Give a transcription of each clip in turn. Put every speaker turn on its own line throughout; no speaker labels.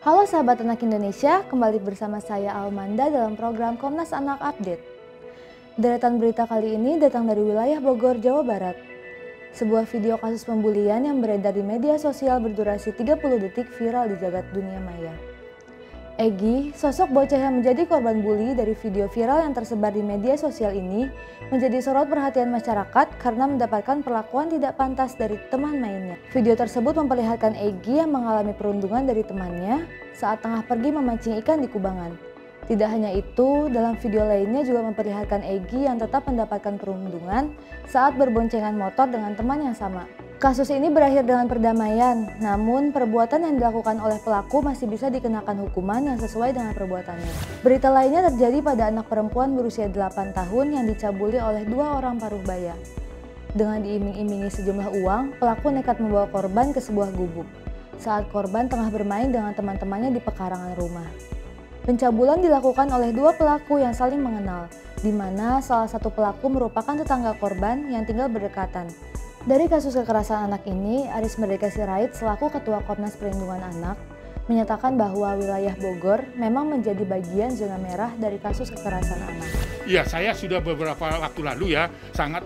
Halo sahabat anak Indonesia, kembali bersama saya Almanda dalam program Komnas Anak Update. Deretan berita kali ini datang dari wilayah Bogor, Jawa Barat. Sebuah video kasus pembulian yang beredar di media sosial berdurasi 30 detik viral di jagat dunia maya. Egy, sosok bocah yang menjadi korban bully dari video viral yang tersebar di media sosial ini, menjadi sorot perhatian masyarakat karena mendapatkan perlakuan tidak pantas dari teman mainnya. Video tersebut memperlihatkan Egy yang mengalami perundungan dari temannya saat tengah pergi memancing ikan di kubangan. Tidak hanya itu, dalam video lainnya juga memperlihatkan Egy yang tetap mendapatkan perundungan saat berboncengan motor dengan teman yang sama. Kasus ini berakhir dengan perdamaian, namun perbuatan yang dilakukan oleh pelaku masih bisa dikenakan hukuman yang sesuai dengan perbuatannya. Berita lainnya terjadi pada anak perempuan berusia 8 tahun yang dicabuli oleh 2 orang paruh baya. Dengan diiming-imingi sejumlah uang, pelaku nekat membawa korban ke sebuah gubuk saat korban tengah bermain dengan teman-temannya di pekarangan rumah. Pencabulan dilakukan oleh 2 pelaku yang saling mengenal, di mana salah satu pelaku merupakan tetangga korban yang tinggal berdekatan. Dari kasus kekerasan anak ini, Aris Merdeka Sirait selaku Ketua Komnas Perlindungan Anak menyatakan bahwa wilayah Bogor memang menjadi bagian zona merah dari kasus kekerasan anak.
Iya, saya sudah beberapa waktu lalu ya sangat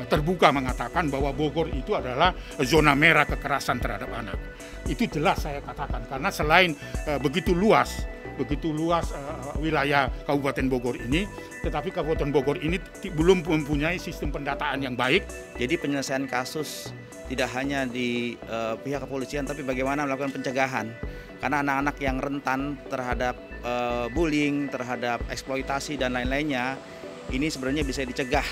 terbuka mengatakan bahwa Bogor itu adalah zona merah kekerasan terhadap anak. Itu jelas saya katakan karena selain begitu luas wilayah Kabupaten Bogor ini, tetapi Kabupaten Bogor ini belum mempunyai sistem pendataan yang baik.
Jadi penyelesaian kasus tidak hanya di pihak kepolisian, tapi bagaimana melakukan pencegahan. Karena anak-anak yang rentan terhadap bullying, terhadap eksploitasi dan lain-lainnya, ini sebenarnya bisa dicegah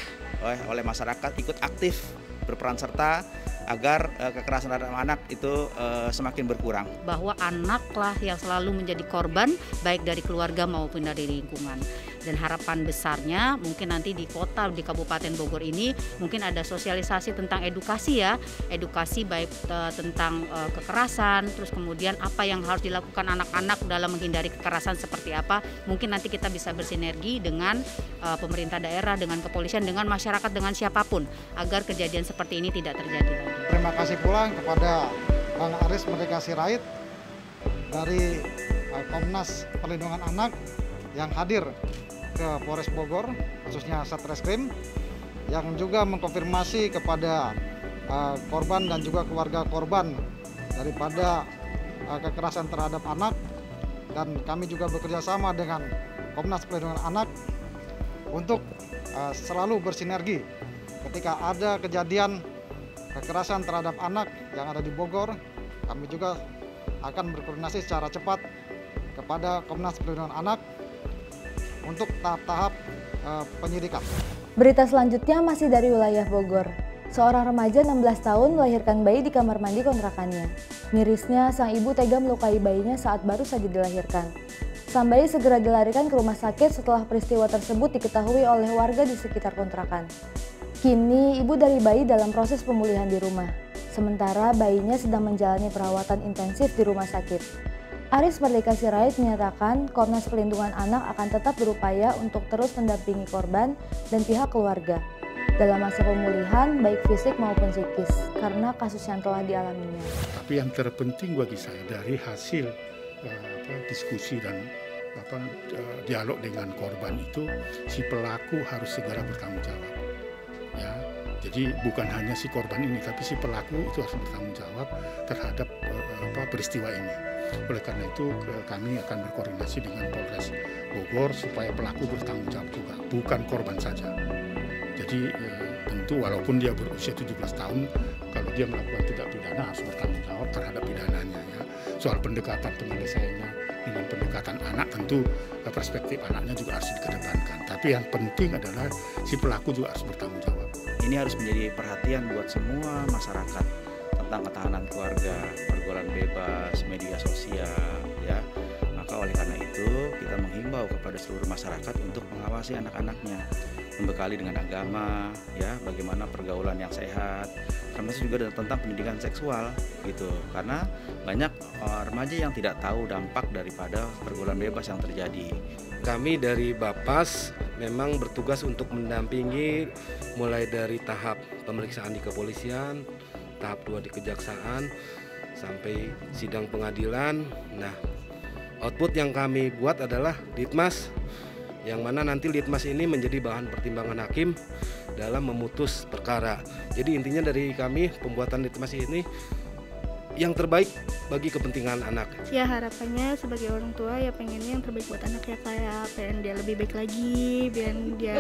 oleh masyarakat ikut aktif berperan serta agar kekerasan terhadap anak itu semakin berkurang.
Bahwa anaklah yang selalu menjadi korban baik dari keluarga maupun dari lingkungan. Dan harapan besarnya mungkin nanti di kota, di Kabupaten Bogor ini mungkin ada sosialisasi tentang edukasi ya. Edukasi baik tentang kekerasan, terus kemudian apa yang harus dilakukan anak-anak dalam menghindari kekerasan seperti apa. Mungkin nanti kita bisa bersinergi dengan pemerintah daerah, dengan kepolisian, dengan masyarakat, dengan siapapun agar kejadian seperti ini tidak terjadi lagi.
Terima kasih pula kepada Bang Aris Merdeka Sirait dari Komnas Perlindungan Anak yang hadir ke Polres Bogor, khususnya Satreskrim, yang juga mengkonfirmasi kepada korban dan juga keluarga korban daripada kekerasan terhadap anak. Dan kami juga bekerja sama dengan Komnas Perlindungan Anak untuk selalu bersinergi ketika ada kejadian kekerasan terhadap anak yang ada di Bogor. Kami juga akan berkoordinasi secara cepat kepada Komnas Perlindungan Anak untuk tahap-tahap penyidikan.
Berita selanjutnya masih dari wilayah Bogor. Seorang remaja 16 tahun melahirkan bayi di kamar mandi kontrakannya. Mirisnya, sang ibu tega melukai bayinya saat baru saja dilahirkan. Sang bayi segera dilarikan ke rumah sakit setelah peristiwa tersebut diketahui oleh warga di sekitar kontrakan. Kini, ibu dari bayi dalam proses pemulihan di rumah. Sementara bayinya sedang menjalani perawatan intensif di rumah sakit. Aris Merdeka Sirait menyatakan Komnas Perlindungan Anak akan tetap berupaya untuk terus mendampingi korban dan pihak keluarga dalam masa pemulihan baik fisik maupun psikis karena kasus yang telah dialaminya.
Tapi yang terpenting bagi saya dari hasil diskusi dan dialog dengan korban itu, si pelaku harus segera bertanggung jawab. Ya, jadi bukan hanya si korban ini, tapi si pelaku itu harus bertanggung jawab terhadap peristiwa ini. Oleh karena itu kami akan berkoordinasi dengan Polres Bogor supaya pelaku bertanggung jawab juga, bukan korban saja. Jadi tentu walaupun dia berusia 17 tahun, kalau dia melakukan tindak pidana harus bertanggung jawab terhadap pidananya. Ya. Soal pendekatan penyelesaiannya dengan pendekatan anak, tentu perspektif anaknya juga harus dikedepankan. Tapi yang penting adalah si pelaku juga harus bertanggung jawab.
Ini harus menjadi perhatian buat semua masyarakat tentang ketahanan keluarga, pergaulan bebas, media sosial, ya. Maka oleh karena itu kita menghimbau kepada seluruh masyarakat untuk mengawasi anak-anaknya, membekali dengan agama, ya, bagaimana pergaulan yang sehat, termasuk juga tentang pendidikan seksual, gitu. Karena banyak remaja yang tidak tahu dampak daripada pergaulan bebas yang terjadi.
Kami dari Bapas memang bertugas untuk mendampingi mulai dari tahap pemeriksaan di kepolisian, tahap 2 di kejaksaan, sampai sidang pengadilan. Nah, output yang kami buat adalah litmas, yang mana nanti litmas ini menjadi bahan pertimbangan hakim dalam memutus perkara. Jadi intinya dari kami pembuatan litmas ini yang terbaik bagi kepentingan anak.
Ya harapannya sebagai orang tua ya pengennya yang terbaik buat anak ya kayak pengen dia lebih baik lagi, biar dia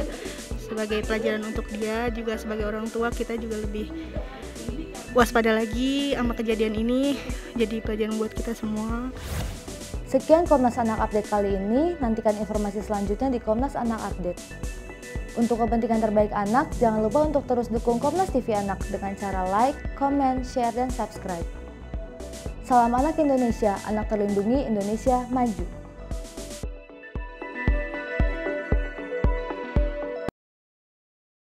sebagai pelajaran untuk dia, juga sebagai orang tua kita juga lebih waspada lagi sama kejadian ini, jadi pelajaran buat kita semua.
Sekian Komnas Anak Update kali ini, nantikan informasi selanjutnya di Komnas Anak Update. Untuk kepentingan terbaik anak, jangan lupa untuk terus dukung Komnas TV Anak dengan cara like, comment, share, dan subscribe. Salam anak Indonesia, anak terlindungi, Indonesia maju.